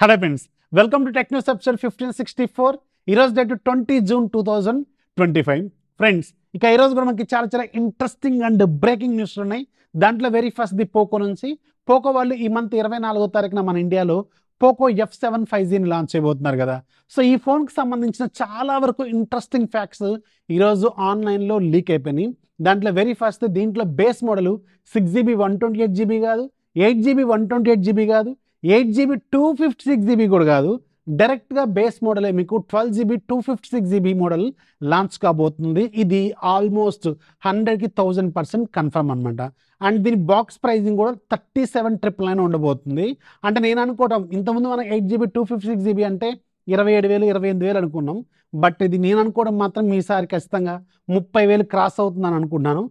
Hello friends, welcome to tech news episode 1564. ఈరోజు date 20 June 2025. Friends, ఇక ఈరోజు కూడా మనకి చాలా ఇంట్రెస్టింగ్ అండ్ బ్రేకింగ్ న్యూస్లు ఉన్నాయి. దాంట్లో వెరీ ఫస్ట్ ది పోకో నుంచి. పోకో వాళ్ళు ఈ మంత్ 24వ తారీఖున మన ఇండియాలో పోకో F7 5Gని లాంచ్ చేయబోతున్నారు కదా. సో ఈ ఫోన్కి సంబంధించిన చాలా వరకు ఇంట్రెస్టింగ్ ఫ్యాక్ట్స్ ఈరోజు ఆన్లైన్లో లీక్ అయిపోయినాయి. దాంట్లో వెరీ ఫస్ట్ దీంట్లో బేస్ మోడల్ 6GB 128GB కాదు, 8GB 128GB కాదు, 8GB 256GB కూడా కాదు. డైరెక్ట్గా బేస్ మోడలే మీకు 12GB 256GB మోడల్ లాంచ్ కాబోతుంది. ఇది ఆల్మోస్ట్ 100కి 1000% కన్ఫర్మ్ అనమాట. అండ్ దీని బాక్స్ ప్రైజింగ్ కూడా 37,999 ఉండబోతుంది. అంటే నేను అనుకోవటం, ఇంతకుముందు మనం 8GB 256GB అంటే 27,000 28,000 అనుకున్నాం. బట్ ఇది నేను అనుకోవడం మాత్రం ఈసారి ఖచ్చితంగా 30,000 క్రాస్ అవుతుందని అనుకుంటున్నాను.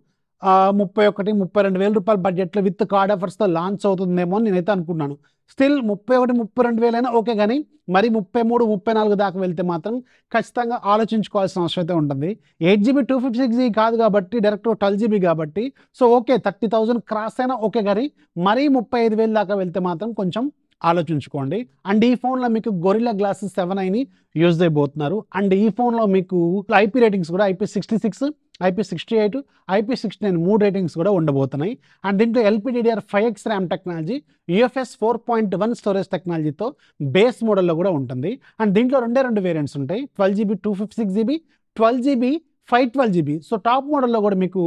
31,000 32,000 రూపాయల బడ్జెట్లో విత్ కార్డ్ ఆఫర్స్తో లాంచ్ అవుతుందేమో అని నేనైతే అనుకున్నాను. స్టిల్ 31 32,000 అయినా ఓకే, కానీ మరి 33 34 దాకా వెళ్తే మాత్రం ఖచ్చితంగా ఆలోచించుకోవాల్సిన అవసరం అయితే ఉంటుంది. 8GB 256GB కాదు కాబట్టి, డైరెక్ట్ 12GB కాబట్టి సో ఓకే, 30,000 క్రాస్ అయినా ఓకే, కానీ మరీ 35,000 దాకా వెళ్తే మాత్రం కొంచెం ఆలోచించుకోండి. అండ్ ఈ ఫోన్లో మీకు గొరిల్లా గ్లాస్ 7i యూజ్ చేయబోతున్నారు. అండ్ ఈ ఫోన్లో మీకు IP రేటింగ్స్ కూడా IP66, IP68, IP69 3 రేటింగ్స్ కూడా ఉండబోతున్నాయి. అండ్ దీంట్లో LPDDR5X RAM technology, UFS 4.1 storage టెక్నాలజీతో బేస్ మోడల్లో కూడా ఉంటుంది. అండ్ దీంట్లో రెండు వేరియంట్స్ ఉంటాయి, 12GB 256GB, 12GB 512GB. So top మోడల్లో కూడా మీకు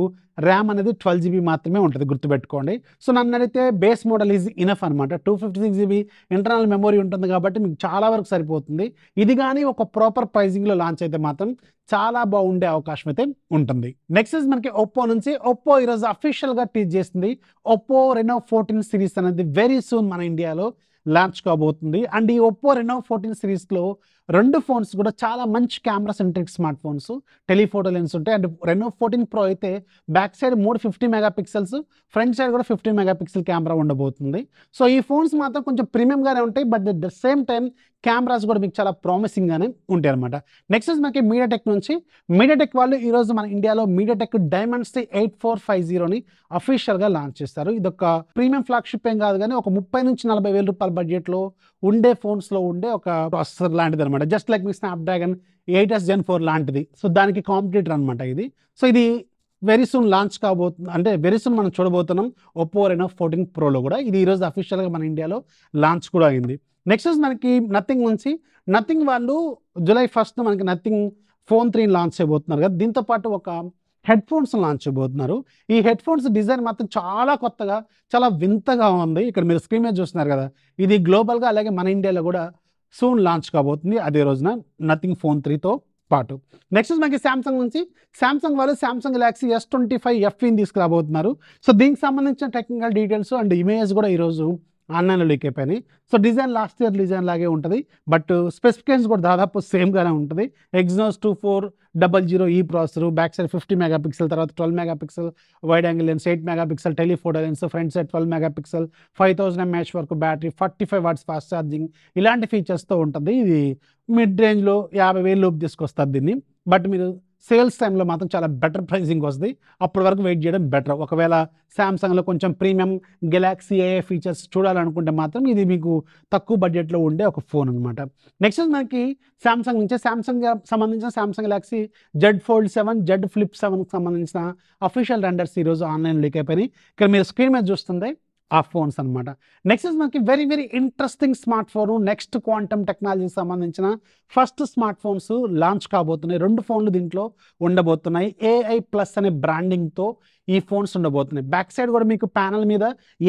ర్యామ్ అనేది 12GB మాత్రమే ఉంటుంది, గుర్తుపెట్టుకోండి. సో నన్ను అడిగితే బేస్ మోడల్ ఈజ్ ఇనఫ్ అనమాట. 256GB ఇంటర్నల్ మెమొరీ ఉంటుంది కాబట్టి మీకు చాలా వరకు సరిపోతుంది. ఇది కానీ ఒక ప్రాపర్ ప్రైజింగ్లో లాంచ్ అయితే మాత్రం చాలా బాగుండే అవకాశం అయితే ఉంటుంది. నెక్స్ట్ మనకి ఒప్పో నుంచి. ఒప్పో ఈరోజు అఫీషియల్గా టీచ్ చేసింది ఒప్పో రెనో 14 సిరీస్ అనేది వెరీ సూన్ మన ఇండియాలో లాంచ్ కాబోతుంది. అండ్ ఈ ఒప్పో రెనో 14 సిరీస్లో రెండు ఫోన్స్ కూడా చాలా మంచి camera centric smart phones, telephoto lens ఉంటాయి. అండ్ రెనో 14 ప్రో అయితే back side 3 50 megapixels, front side కూడా 15 మెగాపిక్సెల్ కెమెరా ఉండబోతుంది. సో ఈ ఫోన్స్ మాత్రం కొంచెం ప్రీమియంగానే ఉంటాయి, but at the same time cameras కూడా మీకు చాలా ప్రామిసింగ్గానే ఉంటాయి అనమాట. నెక్స్ట్ మనకి మీడియాటెక్ నుంచి. మీడియాటెక్ వాళ్ళు ఈరోజు మన ఇండియాలో మీడియాటెక్ డైమండ్సిటీ 8450ని అఫీషియల్గా లాంచ్ చేస్తారు. ఇది ఒక ప్రీమియం ఫ్లాగ్షిప్ ఏం కాదు, కానీ ఒక 30,000 నుంచి 40,000 రూపాయల బడ్జెట్లో ఉండే ఫోన్స్లో ఉండే ఒక ప్రాసెసర్ లాంటిది అనమాట. జస్ట్ లైక్ మీ స్నాప్డ్రాగన్ 8S Gen 4 లాంటిది. సో దానికి కాంపిటీటర్ అనమాట ఇది. సో ఇది వెరీ సూన్ లాంచ్ కాబోతుంది, అంటే వెరీ సూన్ మనం చూడబోతున్నాం ఒప్పో రెనో 14 ప్రోలో కూడా. ఇది ఈరోజు అఫీషియల్గా మన ఇండియాలో లాంచ్ కూడా అయింది. నెక్స్ట్ మనకి నథింగ్ నుంచి. నథింగ్ వాళ్ళు జూలై 1 మనకి నథింగ్ ఫోన్ 3 లాంచ్ చేయబోతున్నారు కదా. దీంతో పాటు ఒక హెడ్ ఫోన్స్ లాంచ్ చేయబోతున్నారు. ఈ హెడ్ ఫోన్స్ డిజైన్ మాత్రం చాలా కొత్తగా, చాలా వింతగా ఉంది. ఇక్కడ మీరు స్క్రీన్ మీద చూస్తున్నారు కదా, ఇది గ్లోబల్గా అలాగే మన ఇండియాలో కూడా సూన్ లాంచ్ కాబోతుంది అదే రోజున నథింగ్ ఫోన్ 3తో పాటు. నెక్స్ట్ మనకి శాంసంగ్ నుంచి. శాంసంగ్ వాళ్ళు శాంసంగ్ గెలాక్సీ S25 FEని తీసుకురాబోతున్నారు. సో దీనికి సంబంధించిన టెక్నికల్ డీటెయిల్స్ అండ్ ఇమేజెస్ కూడా ఈరోజు ఆన్లైన్లో లీక్ అయిపోయినాయి. So design last year design లాగే ఉంటుంది, బట్ స్పెసిఫికేషన్స్ కూడా దాదాపు సేమ్గానే ఉంటుంది. Exynos 2400E processor, back side 50 megapixel, తర్వాత 12 megapixel wide angle lens, 8 megapixel telephoto lens, front side 12 megapixel, 5000 mAh వరకు బ్యాటరీ, 45 వాట్స్ ఫాస్ట్ ఛార్జింగ్, ఇలాంటి ఫీచర్స్తో ఉంటుంది. ఇది మిడ్ రేంజ్లో 50,000 లోపు తీసుకొస్తారు దీన్ని. బట్ మీరు సేల్స్ టైంలో మాత్రం చాలా బెటర్ ప్రైసింగ్ వస్తుంది, అప్పటి వరకు వెయిట్ చేయడం బెటర్. ఒకవేళ శాంసంగ్లో కొంచెం ప్రీమియం గెలాక్సీ AI ఫీచర్స్ చూడాలనుకుంటే మాత్రం ఇది మీకు తక్కువ బడ్జెట్లో ఉండే ఒక ఫోన్ అనమాట. నెక్స్ట్ మనకి శాంసంగ్ నుంచి. శాంసంగ్ సంబంధించిన Samsung Galaxy Z Fold 7, Z Flip 7కి సంబంధించిన అఫీషియల్ రెండర్స్ ఈరోజు ఆన్లైన్ లీక్ అయిపోయినాయి. ఇక్కడ మీరు స్క్రీన్ మీద చూస్తుంది ఆ ఫోన్స్ అనమాట. నెక్స్ట్ మనకి very interesting smart phone, next quantum టెక్నాలజీకి సంబంధించిన ఫస్ట్ స్మార్ట్ ఫోన్స్ లాంచ్ కాబోతున్నాయి. 2 ఫోన్లు దీంట్లో ఉండబోతున్నాయి. AI+ అనే బ్రాండింగ్తో ఈ ఫోన్స్ ఉండబోతున్నాయి. బ్యాక్ సైడ్ కూడా మీకు ప్యానల్ మీద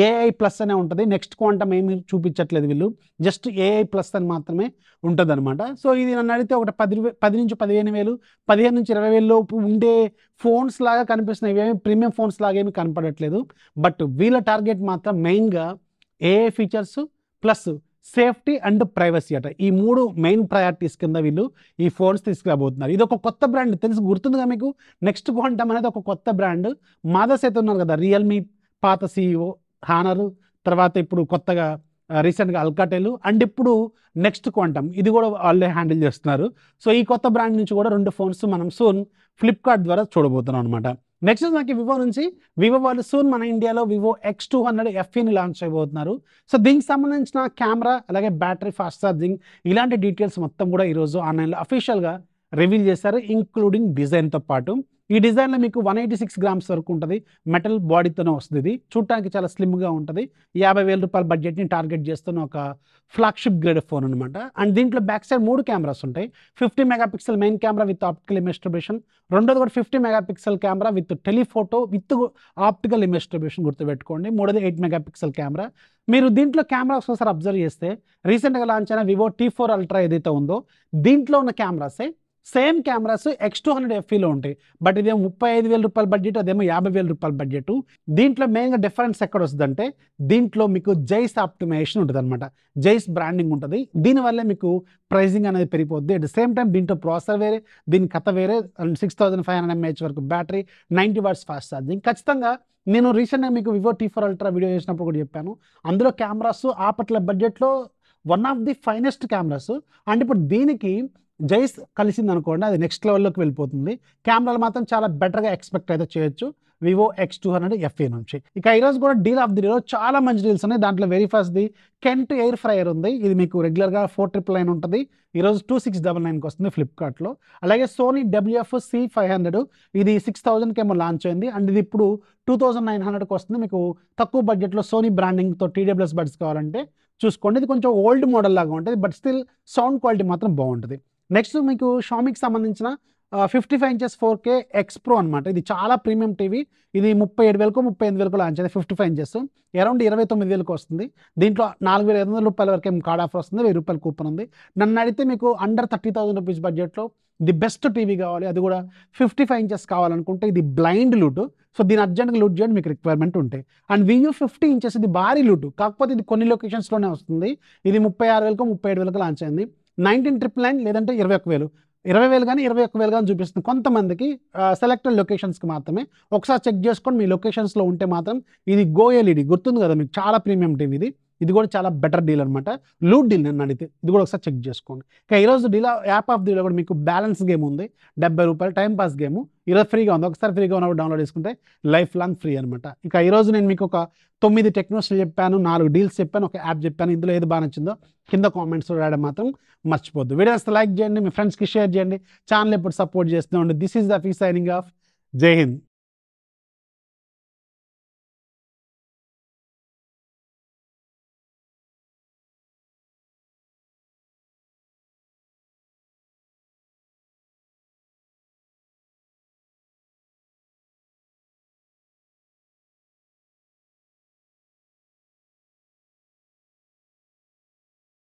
AI+ అనే ఉంటుంది. నెక్స్ట్ క్వాంటమ్ ఏమి చూపించట్లేదు వీళ్ళు, జస్ట్ AI+ అని మాత్రమే ఉంటుంది అనమాట. సో ఇది నన్ను అడిగితే ఒకటి 10 నుంచి 15,000, 15 నుంచి 20,000 లోపు ఉండే ఫోన్స్ లాగా కనిపిస్తున్నాయి. ఇవేమి ప్రీమియం ఫోన్స్ లాగా ఏమి కనపడట్లేదు. బట్ వీళ్ళ టార్గెట్ మాత్రం మెయిన్గా AI features plus safety and privacy అట. ఈ 3 మెయిన్ ప్రయారిటీస్ కింద వీళ్ళు ఈ ఫోన్స్ తీసుకురాబోతున్నారు. ఇది ఒక కొత్త బ్రాండ్, తెలుసు గుర్తుందిగా మీకు. నెక్స్ట్ క్వాంటమ్ అనేది ఒక కొత్త బ్రాండ్. మాదర్స్ అయితే ఉన్నారు కదా, రియల్మీ పాత CEO, హానర్, తర్వాత ఇప్పుడు కొత్తగా రీసెంట్గా అల్కాటెల్, అండ్ ఇప్పుడు నెక్స్ట్ క్వాంటమ్, ఇది కూడా వాళ్ళే హ్యాండిల్ చేస్తున్నారు. సో ఈ కొత్త బ్రాండ్ నుంచి కూడా 2 ఫోన్స్ మనం సూన్ ఫ్లిప్కార్ట్ ద్వారా చూడబోతున్నాం అనమాట. నెక్స్ట్ మనకి వివో నుంచి వివో వాళ్ళు సూన్ మన ఇండియాలో వివో X200 FEని లాంచ్ చేయబోతున్నారు. సో దీనికి సంబంధించిన కెమెరా అలాగే బ్యాటరీ ఫాస్ట్ ఛార్జింగ్ ఇలాంటి డీటెయిల్స్ మొత్తం కూడా ఈరోజు ఆన్లైన్లో అఫీషియల్గా రివీల్ చేశారు, ఇంక్లూడింగ్ డిజైన్తో పాటు. ఈ డిజైన్లో మీకు 186 గ్రామ్స్ వరకు ఉంటుంది, మెటల్ బాడీతోనే వస్తుంది. ఇది చూడటానికి చాలా స్లిమ్గా ఉంటుంది. 50,000 రూపాయల బడ్జెట్ని టార్గెట్ చేస్తున్న ఒక ఫ్లాగ్షిప్ గ్రేడ్ ఫోన్ అనమాట. అండ్ దీంట్లో బ్యాక్ సైడ్ 3 కెమెరాస్ ఉంటాయి. 50 megapixel main camera with optical image distribution, రెండోది కూడా 50 megapixel camera with telephoto with optical image distribution గుర్తుపెట్టుకోండి. మూడోది 8 మెగాపిక్సెల్ కెమెరా. మీరు దీంట్లో కెమెరాస్ ఒకసారి అబ్జర్వ్ చేస్తే రీసెంట్గా లాంచ్ అయిన వివో T4 అల్ట్రా ఏదైతే ఉందో దీంట్లో ఉన్న కెమెరాసే సేమ్ కెమెరాస్ X200 FEలో ఉంటాయి. బట్ ఇదేమో 35,000 రూపాయల బడ్జెట్, అదేమో 50,000 రూపాయల బడ్జెట్. దీంట్లో మెయిన్గా డిఫరెన్స్ ఎక్కడ వస్తుందంటే దీంట్లో మీకు జైస్ ఆప్టిమైజేషన్ ఉంటుంది అనమాట, జైస్ బ్రాండింగ్ ఉంటుంది. దీనివల్ల మీకు ప్రైజింగ్ అనేది పెరిగిపోద్ది. అట్ ద సేమ్ టైం దీంట్లో ప్రాసెసర్ వేరే, దీని కథ వేరే. 6500 mAh వరకు బ్యాటరీ, 90 వాట్స్ ఫాస్ట్ ఛార్జింగ్. ఖచ్చితంగా నేను రీసెంట్గా మీకు వివో T4 అల్ట్రా వీడియో చేసినప్పుడు కూడా చెప్పాను, అందులో కెమెరాస్ ఆ పట్ల బడ్జెట్లో one of the finest cameras. And ఇప్పుడు దీనికి జైస్ కలిసింది అనుకోండి, అది నెక్స్ట్ లెవెల్లోకి వెళ్ళిపోతుంది. కెమెరాలు మాత్రం చాలా బెటర్గా ఎక్స్పెక్ట్ అయితే చేయొచ్చు వివో X200 FE నుంచి. ఇక ఈరోజు కూడా డీల్ ఆఫ్ ది డేలో చాలా మంచి డీల్స్ ఉన్నాయి. దాంట్లో very first the Kent air fryer ఉంది. ఇది మీకు రెగ్యులర్గా 499 ఉంటుంది, ఈరోజు 2699కి వస్తుంది ఫ్లిప్కార్ట్లో. అలాగే సోనీ WF-C500 ఇది 6000కి ఏమో లాంచ్ అయింది. అండ్ ఇది ఇప్పుడు 2900కి వస్తుంది. మీకు తక్కువ బడ్జెట్లో సోనీ బ్రాండింగ్తో TWS బడ్స్ కావాలంటే చూసుకోండి. ఇది కొంచెం ఓల్డ్ మోడల్ లాగా ఉంటుంది, బట్ స్టిల్ సౌండ్ క్వాలిటీ మాత్రం బాగుంటుంది. నెక్స్ట్ మీకు షామీకి సంబంధించిన 55 inches 4K X Pro అనమాట. ఇది చాలా ప్రీమియం టీవీ. ఇది 37,000 38,000 లాంచ్ అయింది. 55 inches అరౌండ్ 29,000కి వస్తుంది. దీంట్లో 4,500 రూపాయల వరకు కార్డ్ ఆఫర్ వస్తుంది, 1000 రూపాయల కూపన్ ఉంది. నన్ను అడిగితే మీకు అండర్ 30,000 రూపీస్ బడ్జెట్లో ది బెస్ట్ టీవీ కావాలి, అది కూడా 55 inches కావాలనుకుంటే ఇది బ్లైండ్ లూట్. సో దీని అర్జెంట్గా లూట్ చేయండి, మీకు రిక్వైర్మెంట్ ఉంటాయి. అండ్ VU 50 inches ఇది భారీ లూట్, కాకపోతే ఇది కొన్ని లొకేషన్స్లోనే వస్తుంది. ఇది 36,000 37,000 లాంచ్ అయింది. 19,999 లేదంటే 21,000, 20,000 కానీ 21,000 కానీ చూపిస్తుంది కొంతమందికి, సెలెక్టెడ్ లొకేషన్స్కి మాత్రమే. ఒకసారి చెక్ చేసుకొని మీ లొకేషన్స్లో ఉంటే మాత్రం ఇది గో LED గుర్తుంది కదా మీకు, చాలా ప్రీమియం టీవీ ఇది కూడా చాలా బెటర్ డీల్ అనమాట. లూట్ డీల్ నన్ను అడిగితే ఇది కూడా ఒకసారి చెక్ చేసుకోండి. ఇక ఈరోజు డీల్ యాప్ ఆఫ్ డీలో కూడా మీకు బ్యాలెన్స్ గేమ్ ఉంది, 70 రూపాయలు టైం పాస్ గేమ్. ఈరోజు ఫ్రీగా ఉంది, ఒకసారి ఫ్రీగా ఉన్నప్పుడు డౌన్లోడ్ చేసుకుంటే లైఫ్ లాంగ్ ఫ్రీ అనమాట. ఇక ఈరోజు నేను మీకు ఒక 9 టెక్నోస్లు చెప్పాను, 4 డీల్స్ చెప్పాను, ఒక యాప్ చెప్పాను. ఇందులో ఏది బాగా నచ్చిందో కింద కామెంట్స్ రాయడం మాత్రం మర్చిపోద్దు. వీడియోస్ లైక్ చేయండి, మీ ఫ్రెండ్స్కి షేర్ చేయండి, ఛానల్ ఎప్పుడు సపోర్ట్ చేస్తూ ఉండండి. This is the fee signing off. జై హింద్.